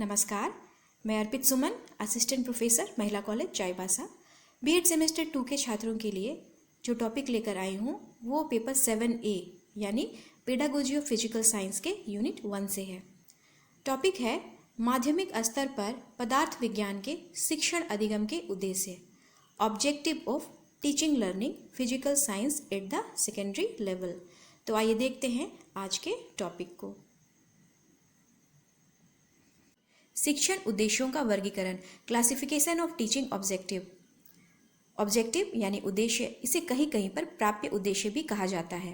नमस्कार, मैं अर्पित सुमन, assistant professor, महिला कॉलेज चाईबासा। बीएड सेमेस्टर 2 के छात्रों के लिए जो टॉपिक लेकर आई हूँ वो पेपर 7A यानी पेडागोजी ऑफ फिजिकल साइंस के यूनिट 1 से है। टॉपिक है माध्यमिक स्तर पर पदार्थ विज्ञान के शिक्षण अधिगम के उद्देश्य, objective of teaching learning physical science at the secondary level. तो आइए देखते हैं आज के टॉपिक को। शिक्षण उद्देश्यों का वर्गीकरण, classification of teaching objective. Objective यानी उद्देश्य, इसे कहीं कहीं पर प्राप्य उद्देश्य भी कहा जाता है।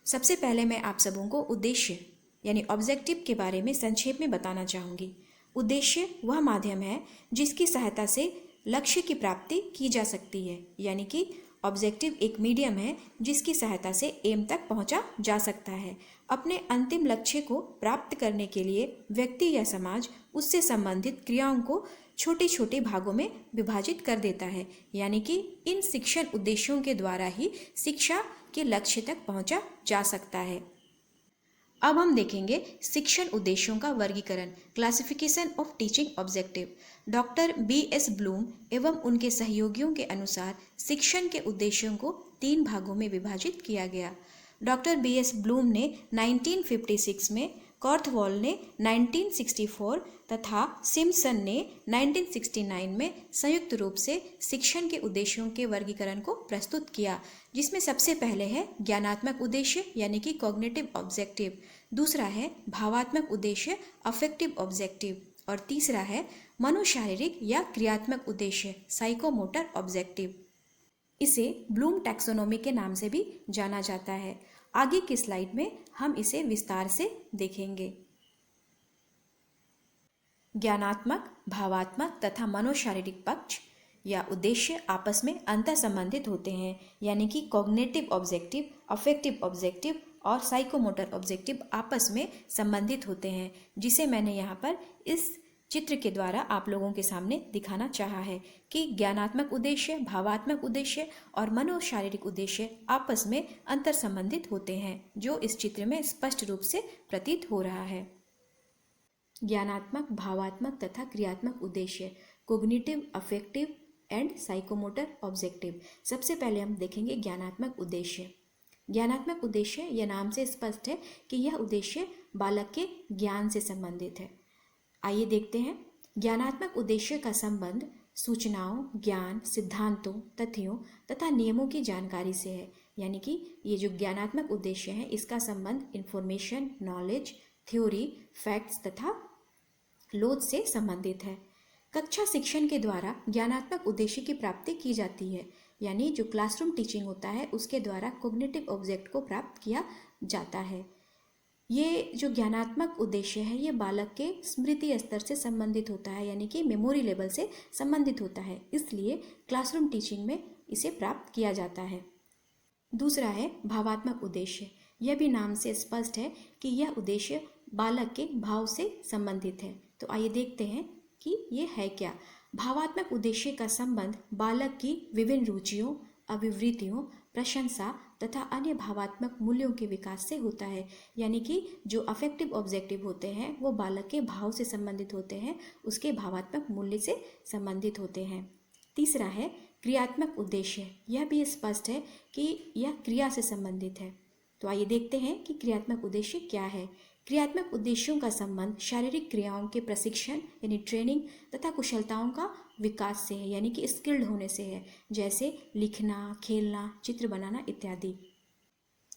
सबसे पहले मैं आप सबों को उद्देश्य यानी ऑब्जेक्टिव के बारे में संक्षेप में बताना चाहूँगी। उद्देश्य वह माध्यम है जिसकी सहायता से लक्ष्य की प्राप्ति की जा सकती है, यानी कि ऑब्जेक्टिव एक मीडियम है जिसकी सहायता से एम तक पहुंचा जा सकता है। अपने अंतिम लक्ष्य को प्राप्त करने के लिए व्यक्ति या समाज उससे संबंधित क्रियाओं को छोटे छोटे भागों में विभाजित कर देता है, यानी कि इन शिक्षण उद्देश्यों के द्वारा ही शिक्षा के लक्ष्य तक पहुंचा जा सकता है। अब हम देखेंगे शिक्षण उद्देश्यों का वर्गीकरण, classification of teaching objective. Doctor BS Bloom एवं उनके सहयोगियों के अनुसार शिक्षण के उद्देश्यों को 3 भागों में विभाजित किया गया। डॉक्टर BS ब्लूम ने 1956 में, कॉर्थवॉल ने 1964 तथा सिम्पसन ने 1969 में संयुक्त रूप से शिक्षण के उद्देश्यों के वर्गीकरण को प्रस्तुत किया, जिसमें सबसे पहले है ज्ञानात्मक उद्देश्य यानी कि कॉग्निटिव ऑब्जेक्टिव, दूसरा है भावात्मक उद्देश्य अफेक्टिव ऑब्जेक्टिव और तीसरा है मनोशारीरिक या क्रियात्मक उद्देश्य साइकोमोटर ऑब्जेक्टिव। इसे ब्लूम टैक्सोनॉमी के नाम से भी जाना जाता है। आगे की स्लाइड में हम इसे विस्तार से देखेंगे। ज्ञानात्मक, भावात्मक तथा मनोशारीरिक पक्ष या उद्देश्य आपस में अंतर संबंधित होते हैं, यानी कि कॉग्निटिव ऑब्जेक्टिव, अफेक्टिव ऑब्जेक्टिव और साइकोमोटर ऑब्जेक्टिव आपस में संबंधित होते हैं, जिसे मैंने यहाँ पर इस चित्र के द्वारा आप लोगों के सामने दिखाना चाहा है कि ज्ञानात्मक उद्देश्य, भावात्मक उद्देश्य और मनोशारीरिक उद्देश्य आपस में अंतर संबंधित होते हैं, जो इस चित्र में स्पष्ट रूप से प्रतीत हो रहा है। ज्ञानात्मक, भावात्मक तथा क्रियात्मक उद्देश्य, cognitive, affective and psychomotor objective. सबसे पहले हम देखेंगे ज्ञानात्मक उद्देश्य। ज्ञानात्मक उद्देश्य यह नाम से स्पष्ट है कि यह उद्देश्य बालक के ज्ञान से संबंधित है। आइए देखते हैं। ज्ञानात्मक उद्देश्य का संबंध सूचनाओं, ज्ञान, सिद्धांतों, तथ्यों तथा नियमों की जानकारी से है, यानी कि ये जो ज्ञानात्मक उद्देश्य है इसका संबंध इंफॉर्मेशन, नॉलेज, थ्योरी, फैक्ट्स तथा लोच से संबंधित है। कक्षा शिक्षण के द्वारा ज्ञानात्मक उद्देश्य की प्राप्ति की जाती है, यानी जो क्लासरूम टीचिंग होता है उसके द्वारा कॉग्निटिव ऑब्जेक्ट को प्राप्त किया जाता है। ये जो ज्ञानात्मक उद्देश्य है ये बालक के स्मृति स्तर से संबंधित होता है, यानी कि मेमोरी लेवल से संबंधित होता है, इसलिए क्लासरूम टीचिंग में इसे प्राप्त किया जाता है। दूसरा है भावात्मक उद्देश्य। यह भी नाम से स्पष्ट है कि यह उद्देश्य बालक के भाव से संबंधित है। तो आइए देखते हैं कि ये है क्या। भावात्मक उद्देश्य का संबंध बालक की विभिन्न रुचियों, अभिवृत्तियों, प्रशंसा तथा अन्य भावात्मक मूल्यों के विकास से होता है, यानी कि जो अफेक्टिव ऑब्जेक्टिव होते हैं वो बालक के भाव से संबंधित होते हैं, उसके भावात्मक मूल्य से संबंधित होते हैं। तीसरा है क्रियात्मक उद्देश्य। यह भी स्पष्ट है कि यह क्रिया से संबंधित है। तो आइए देखते हैं कि क्रियात्मक उद्देश्य क्या है। क्रियात्मक उद्देश्यों का संबंध शारीरिक क्रियाओं के प्रशिक्षण यानी ट्रेनिंग तथा कुशलताओं का विकास से है, यानी कि स्किल्ड होने से है, जैसे लिखना, खेलना, चित्र बनाना इत्यादि।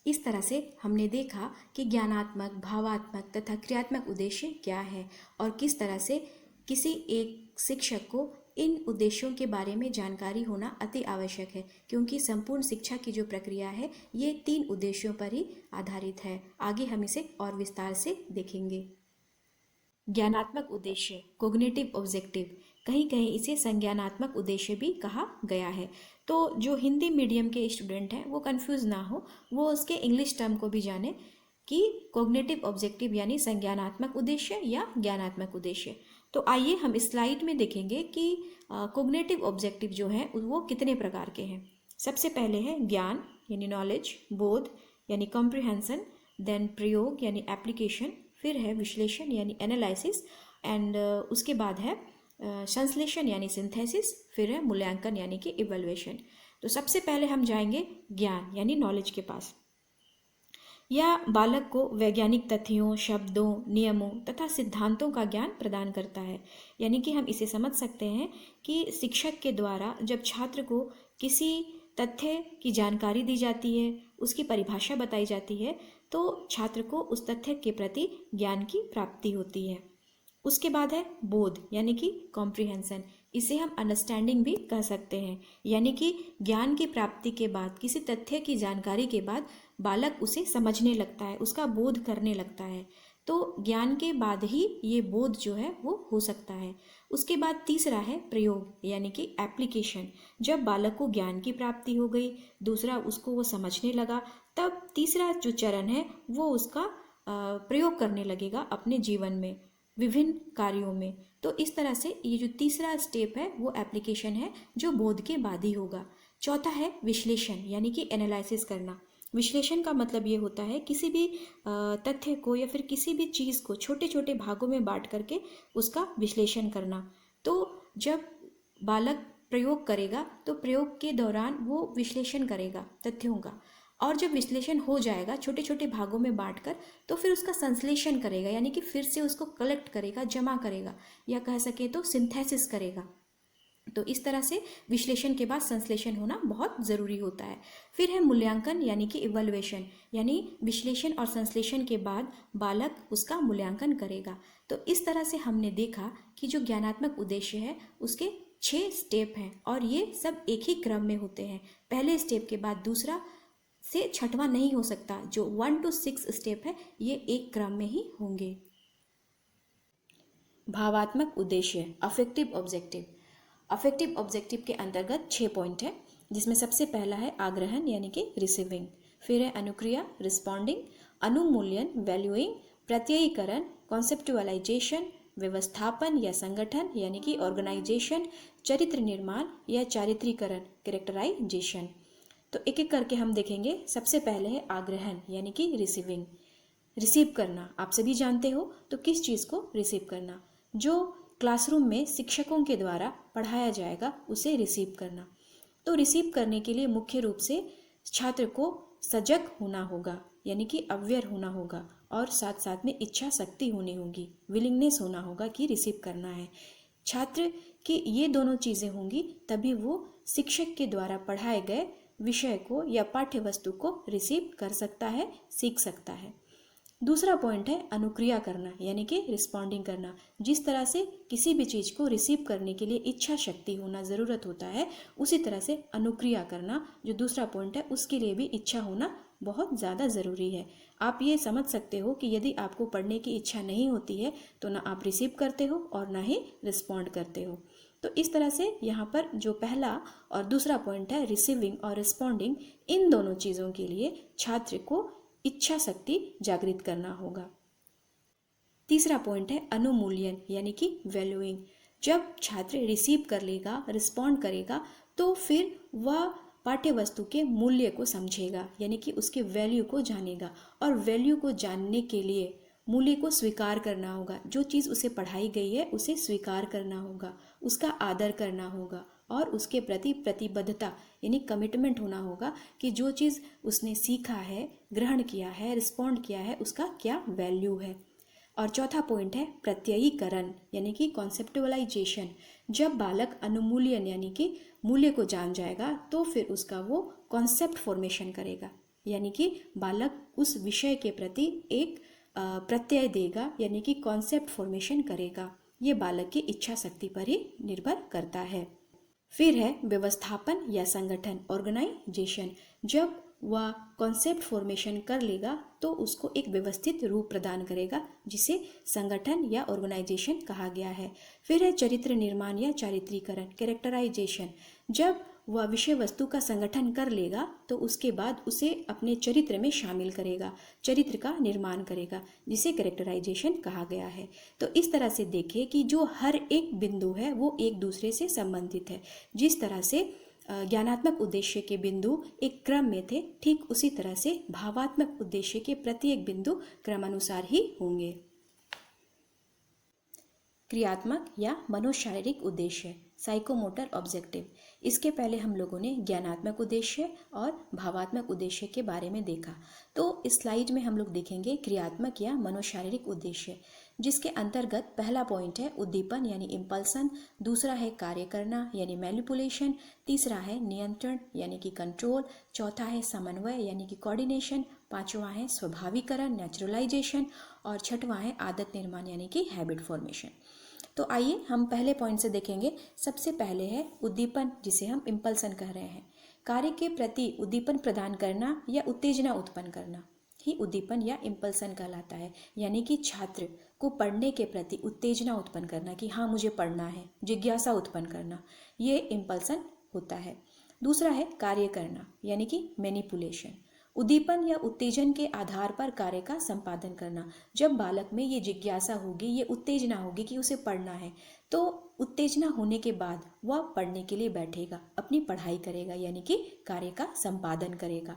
इस तरह से हमने देखा कि ज्ञानात्मक, भावात्मक तथा क्रियात्मक उद्देश्य क्या है और किस तरह से किसी एक शिक्षक को इन उद्देश्यों के बारे में जानकारी होना अति आवश्यक है, क्योंकि संपूर्ण शिक्षा की जो प्रक्रिया है ये 3 उद्देश्यों पर ही आधारित है। आगे हम इसे और विस्तार से देखेंगे। ज्ञानात्मक उद्देश्य, कोग्निटिव ऑब्जेक्टिव, कहीं कहीं इसे संज्ञानात्मक उद्देश्य भी कहा गया है। तो जो हिंदी मीडियम के स्टूडेंट हैं वो कंफ्यूज ना हो, वो उसके इंग्लिश टर्म को भी जाने कि कोग्निटिव ऑब्जेक्टिव यानी संज्ञानात्मक उद्देश्य या ज्ञानात्मक उद्देश्य। तो आइए हम इस स्लाइड में देखेंगे कि कोग्निटिव ऑब्जेक्टिव जो है वो कितने प्रकार के हैं। सबसे पहले है ज्ञान यानी नॉलेज, बोध यानी कॉम्प्रिहेंशन, देन प्रयोग यानी एप्लीकेशन, फिर है विश्लेषण यानी एनालिसिस एंड उसके बाद है संश्लेषण यानी सिंथेसिस, फिर है मूल्यांकन यानी कि इवैल्यूएशन। तो सबसे पहले हम जाएंगे ज्ञान यानी नॉलेज के पास। यह बालक को वैज्ञानिक तथ्यों, शब्दों, नियमों तथा सिद्धांतों का ज्ञान प्रदान करता है। यानी कि हम इसे समझ सकते हैं कि शिक्षक के द्वारा जब छात्र को किसी तथ्य की जानकारी दी जाती है, उसकी परिभाषा बताई जाती है, तो छात्र को उस तथ्य के प्रति ज्ञान की प्राप्ति होती है। उसके बाद है बोध यानी कि कॉम्प्रिहेंशन। इसे हम अंडरस्टैंडिंग भी कह सकते हैं। यानी कि ज्ञान की प्राप्ति के बाद, किसी तथ्य की जानकारी के बाद बालक उसे समझने लगता है, उसका बोध करने लगता है। तो ज्ञान के बाद ही ये बोध जो है वो हो सकता है। उसके बाद तीसरा है प्रयोग यानी कि एप्लीकेशन। जब बालक को ज्ञान की प्राप्ति हो गई, दूसरा उसको वो समझने लगा, तब तीसरा जो चरण है वो उसका प्रयोग करने लगेगा अपने जीवन में, विभिन्न कार्यों में। तो इस तरह से ये जो तीसरा स्टेप है वो एप्लीकेशन है, जो बोध के बाद ही होगा। चौथा है विश्लेषण यानी कि एनालिसिस करना। विश्लेषण का मतलब ये होता है किसी भी तथ्य को या फिर किसी भी चीज़ को छोटे छोटे भागों में बांट करके उसका विश्लेषण करना। तो जब बालक प्रयोग करेगा तो प्रयोग के दौरान वो विश्लेषण करेगा तथ्यों का, और जब विश्लेषण हो जाएगा छोटे छोटे भागों में बांटकर, तो फिर उसका संश्लेषण करेगा यानी कि फिर से उसको कलेक्ट करेगा, जमा करेगा, या कह सके तो सिंथेसिस करेगा। तो इस तरह से विश्लेषण के बाद संश्लेषण होना बहुत ज़रूरी होता है। फिर है मूल्यांकन यानी कि इवैल्यूएशन, यानी विश्लेषण और संश्लेषण के बाद बालक उसका मूल्यांकन करेगा। तो इस तरह से हमने देखा कि जो ज्ञानात्मक उद्देश्य है उसके 6 स्टेप हैं, और ये सब एक ही क्रम में होते हैं। पहले स्टेप के बाद दूसरा से छठवां नहीं हो सकता। जो 1 to 6 स्टेप है ये एक क्रम में ही होंगे। भावात्मक उद्देश्य अफेक्टिव ऑब्जेक्टिव। अफेक्टिव ऑब्जेक्टिव के अंतर्गत 6 पॉइंट है, जिसमें सबसे पहला है आग्रहण यानी कि रिसीविंग, फिर है अनुक्रिया रिस्पॉन्डिंग, अनुमूल्यन वैल्यूइंग, प्रत्ययीकरण कॉन्सेप्टुअलाइजेशन, व्यवस्थापन या संगठन यानी कि ऑर्गेनाइजेशन, चरित्र निर्माण या चारित्रीकरण कैरेक्टराइजेशन। तो एक एक करके हम देखेंगे। सबसे पहले है आग्रहण यानी कि रिसीविंग, रिसीव करना। आप सभी जानते हो तो किस चीज़ को रिसीव करना, जो क्लासरूम में शिक्षकों के द्वारा पढ़ाया जाएगा उसे रिसीव करना। तो रिसीव करने के लिए मुख्य रूप से छात्र को सजग होना होगा यानी कि अवेयर होना होगा, और साथ साथ में इच्छा शक्ति होनी होगी, विलिंगनेस होना होगा कि रिसीव करना है। छात्र की ये दोनों चीज़ें होंगी तभी वो शिक्षक के द्वारा पढ़ाए गए विषय को या पाठ्य वस्तु को रिसीव कर सकता है, सीख सकता है। दूसरा पॉइंट है अनुक्रिया करना यानी कि रिस्पॉन्डिंग करना। जिस तरह से किसी भी चीज़ को रिसीव करने के लिए इच्छा शक्ति होना ज़रूरत होता है, उसी तरह से अनुक्रिया करना जो दूसरा पॉइंट है उसके लिए भी इच्छा होना बहुत ज़्यादा ज़रूरी है। आप ये समझ सकते हो कि यदि आपको पढ़ने की इच्छा नहीं होती है तो ना आप रिसीव करते हो और ना ही रिस्पॉन्ड करते हो। तो इस तरह से यहाँ पर जो पहला और दूसरा पॉइंट है रिसीविंग और रिस्पॉन्डिंग, इन दोनों चीज़ों के लिए छात्र को इच्छा शक्ति जागृत करना होगा। तीसरा पॉइंट है अनुमूल्यन यानी कि वैल्यूइंग। जब छात्र रिसीव कर लेगा, रिस्पॉन्ड करेगा, तो फिर वह पाठ्य वस्तु के मूल्य को समझेगा यानी कि उसके वैल्यू को जानेगा, और वैल्यू को जानने के लिए मूल्य को स्वीकार करना होगा। जो चीज़ उसे पढ़ाई गई है उसे स्वीकार करना होगा, उसका आदर करना होगा, और उसके प्रति प्रतिबद्धता यानी कमिटमेंट होना होगा कि जो चीज़ उसने सीखा है, ग्रहण किया है, रिस्पॉन्ड किया है, उसका क्या वैल्यू है। और चौथा पॉइंट है प्रत्ययीकरण यानी कि कॉन्सेप्टुअलाइजेशन। जब बालक अनुमूल्यन यानी कि मूल्य को जान जाएगा तो फिर उसका वो कॉन्सेप्ट फॉर्मेशन करेगा, यानी कि बालक उस विषय के प्रति एक प्रत्यय देगा यानी कि कॉन्सेप्ट फॉर्मेशन करेगा। ये बालक की इच्छा शक्ति पर ही निर्भर करता है। फिर है व्यवस्थापन या संगठन ऑर्गेनाइजेशन। जब वह कॉन्सेप्ट फॉर्मेशन कर लेगा तो उसको एक व्यवस्थित रूप प्रदान करेगा, जिसे संगठन या ऑर्गेनाइजेशन कहा गया है। फिर है चरित्र निर्माण या चारित्रीकरण कैरेक्टराइजेशन। जब वह विषय वस्तु का संगठन कर लेगा तो उसके बाद उसे अपने चरित्र में शामिल करेगा, चरित्र का निर्माण करेगा, जिसे कैरेक्टराइजेशन कहा गया है। तो इस तरह से देखिए कि जो हर एक बिंदु है वो एक दूसरे से संबंधित है। जिस तरह से ज्ञानात्मक उद्देश्य के बिंदु एक क्रम में थे, ठीक उसी तरह से भावात्मक उद्देश्य के प्रत्येक बिंदु क्रमानुसार ही होंगे। क्रियात्मक या मनोशारीरिक उद्देश्य, साइकोमोटर ऑब्जेक्टिव। इसके पहले हम लोगों ने ज्ञानात्मक उद्देश्य और भावात्मक उद्देश्य के बारे में देखा। तो इस स्लाइड में हम लोग देखेंगे क्रियात्मक या मनोशारीरिक उद्देश्य, जिसके अंतर्गत पहला पॉइंट है उद्दीपन यानी इम्पल्सन, दूसरा है कार्य करना यानी मैनिपुलेशन, तीसरा है नियंत्रण यानी कि कंट्रोल, चौथा है समन्वय यानी कि कोऑर्डिनेशन, पांचवा है स्वाभाविकरण नेचुरलाइजेशन, और छठवां है आदत निर्माण यानी कि हैबिट फॉर्मेशन। तो आइए हम पहले पॉइंट से देखेंगे। सबसे पहले है उद्दीपन, जिसे हम इम्पल्सन कह रहे हैं। कार्य के प्रति उद्दीपन प्रदान करना या उत्तेजना उत्पन्न करना ही उद्दीपन या इम्पल्सन कहलाता है। यानी कि छात्र को पढ़ने के प्रति उत्तेजना उत्पन्न करना कि हाँ मुझे पढ़ना है, जिज्ञासा उत्पन्न करना, ये इम्पल्सन होता है। दूसरा है कार्य करना यानी कि मैनिपुलेशन, उद्दीपन या उत्तेजन के आधार पर कार्य का संपादन करना। जब बालक में ये जिज्ञासा होगी, ये उत्तेजना होगी कि उसे पढ़ना है, तो उत्तेजना होने के बाद वह पढ़ने के लिए बैठेगा, अपनी पढ़ाई करेगा यानी कि कार्य का संपादन करेगा।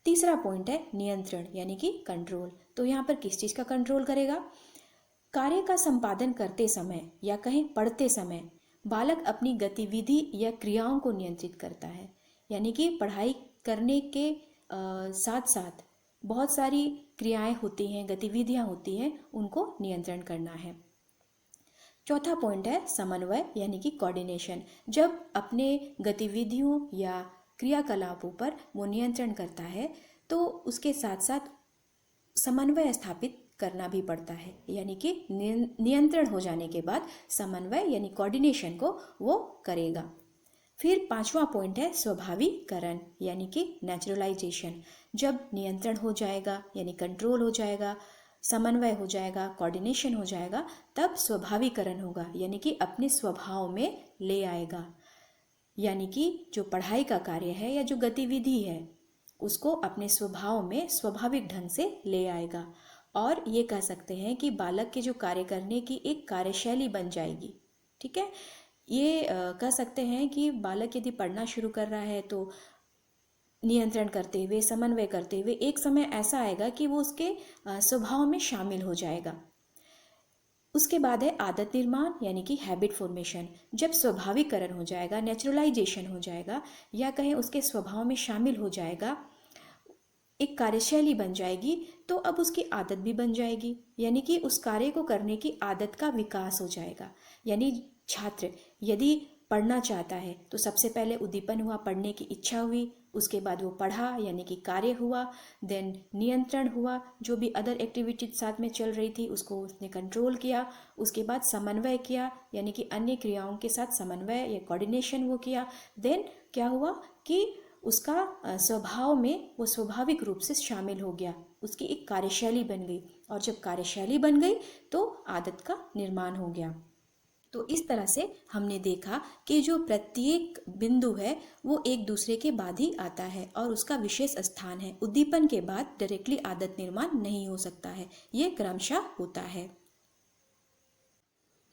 तीसरा पॉइंट है नियंत्रण यानी कि कंट्रोल। तो यहाँ पर किस चीज़ का कंट्रोल करेगा? कार्य का संपादन करते समय या कहें पढ़ते समय बालक अपनी गतिविधि या क्रियाओं को नियंत्रित करता है। यानी कि पढ़ाई करने के साथ साथ बहुत सारी क्रियाएं होती हैं, गतिविधियां होती हैं, उनको नियंत्रण करना है। चौथा पॉइंट है समन्वय यानी कि कोऑर्डिनेशन। जब अपने गतिविधियों या क्रियाकलापों पर वो नियंत्रण करता है तो उसके साथ साथ समन्वय स्थापित करना भी पड़ता है। यानी कि नियंत्रण हो जाने के बाद समन्वय यानी कोऑर्डिनेशन को वो करेगा। फिर पांचवा पॉइंट है स्वाभाविकरण यानी कि नेचुरलाइजेशन। जब नियंत्रण हो जाएगा यानी कंट्रोल हो जाएगा, समन्वय हो जाएगा, कोऑर्डिनेशन हो जाएगा, तब स्वाभाविकरण होगा यानी कि अपने स्वभाव में ले आएगा। यानी कि जो पढ़ाई का कार्य है या जो गतिविधि है उसको अपने स्वभाव में स्वाभाविक ढंग से ले आएगा। और ये कह सकते हैं कि बालक के जो कार्य करने की एक कार्यशैली बन जाएगी। ठीक है, ये कह सकते हैं कि बालक यदि पढ़ना शुरू कर रहा है तो नियंत्रण करते हुए, समन्वय करते हुए एक समय ऐसा आएगा कि वो उसके स्वभाव में शामिल हो जाएगा। उसके बाद है आदत निर्माण यानी कि हैबिट फॉर्मेशन। जब स्वाभाविकरण हो जाएगा, नेचुरलाइजेशन हो जाएगा, या कहें उसके स्वभाव में शामिल हो जाएगा, एक कार्यशैली बन जाएगी, तो अब उसकी आदत भी बन जाएगी। यानी कि उस कार्य को करने की आदत का विकास हो जाएगा। यानी छात्र यदि पढ़ना चाहता है तो सबसे पहले उद्दीपन हुआ, पढ़ने की इच्छा हुई, उसके बाद वो पढ़ा यानी कि कार्य हुआ, देन नियंत्रण हुआ, जो भी अदर एक्टिविटी साथ में चल रही थी उसको उसने कंट्रोल किया, उसके बाद समन्वय किया यानी कि अन्य क्रियाओं के साथ समन्वय या कोऑर्डिनेशन वो किया, देन क्या हुआ कि उसका स्वभाव में वो स्वाभाविक रूप से शामिल हो गया, उसकी एक कार्यशैली बन गई, और जब कार्यशैली बन गई तो आदत का निर्माण हो गया। तो इस तरह से हमने देखा कि जो प्रत्येक बिंदु है वो एक दूसरे के बाद ही आता है और उसका विशेष स्थान है। उद्दीपन के बाद डायरेक्टली आदत निर्माण नहीं हो सकता है, ये क्रमशः होता है।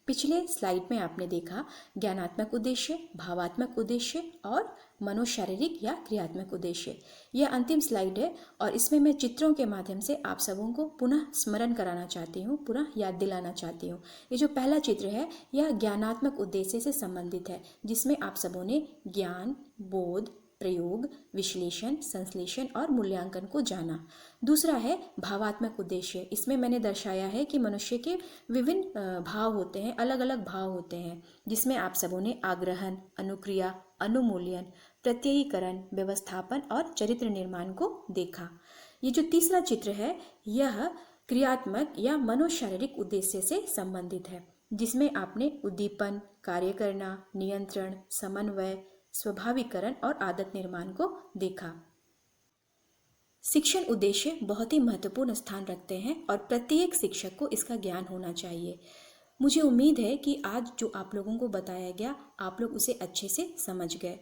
पिछले स्लाइड में आपने देखा ज्ञानात्मक उद्देश्य, भावात्मक उद्देश्य और मनोशारीरिक या क्रियात्मक उद्देश्य। यह अंतिम स्लाइड है और इसमें मैं चित्रों के माध्यम से आप सबों को पुनः स्मरण कराना चाहती हूँ, पुनः याद दिलाना चाहती हूँ। ये जो पहला चित्र है यह ज्ञानात्मक उद्देश्य से संबंधित है, जिसमें आप सबों ने ज्ञान, बोध, प्रयोग, विश्लेषण, संश्लेषण और मूल्यांकन को जाना। दूसरा है भावात्मक उद्देश्य। इसमें मैंने दर्शाया है कि मनुष्य के विभिन्न भाव होते हैं, अलग अलग भाव होते हैं, जिसमें आप सबों ने आग्रहण, अनुक्रिया, अनुमूल्यन, प्रत्ययीकरण, व्यवस्थापन और चरित्र निर्माण को देखा। ये जो तीसरा चित्र है यह क्रियात्मक या मनोशारीरिक उद्देश्य से संबंधित है, जिसमें आपने उद्दीपन, कार्य करना, नियंत्रण, समन्वय, स्वाभाविकरण और आदत निर्माण को देखा। शिक्षण उद्देश्य बहुत ही महत्वपूर्ण स्थान रखते हैं और प्रत्येक शिक्षक को इसका ज्ञान होना चाहिए। मुझे उम्मीद है कि आज जो आप लोगों को बताया गया आप लोग उसे अच्छे से समझ गए।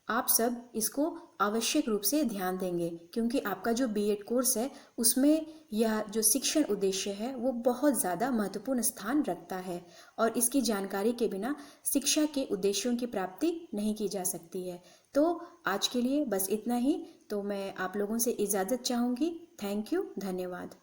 आप सब इसको आवश्यक रूप से ध्यान देंगे, क्योंकि आपका जो बीएड कोर्स है उसमें यह जो शिक्षण उद्देश्य है वो बहुत ज़्यादा महत्वपूर्ण स्थान रखता है और इसकी जानकारी के बिना शिक्षा के उद्देश्यों की प्राप्ति नहीं की जा सकती है। तो आज के लिए बस इतना ही। तो मैं आप लोगों से इजाज़त चाहूँगी। थैंक यू, धन्यवाद।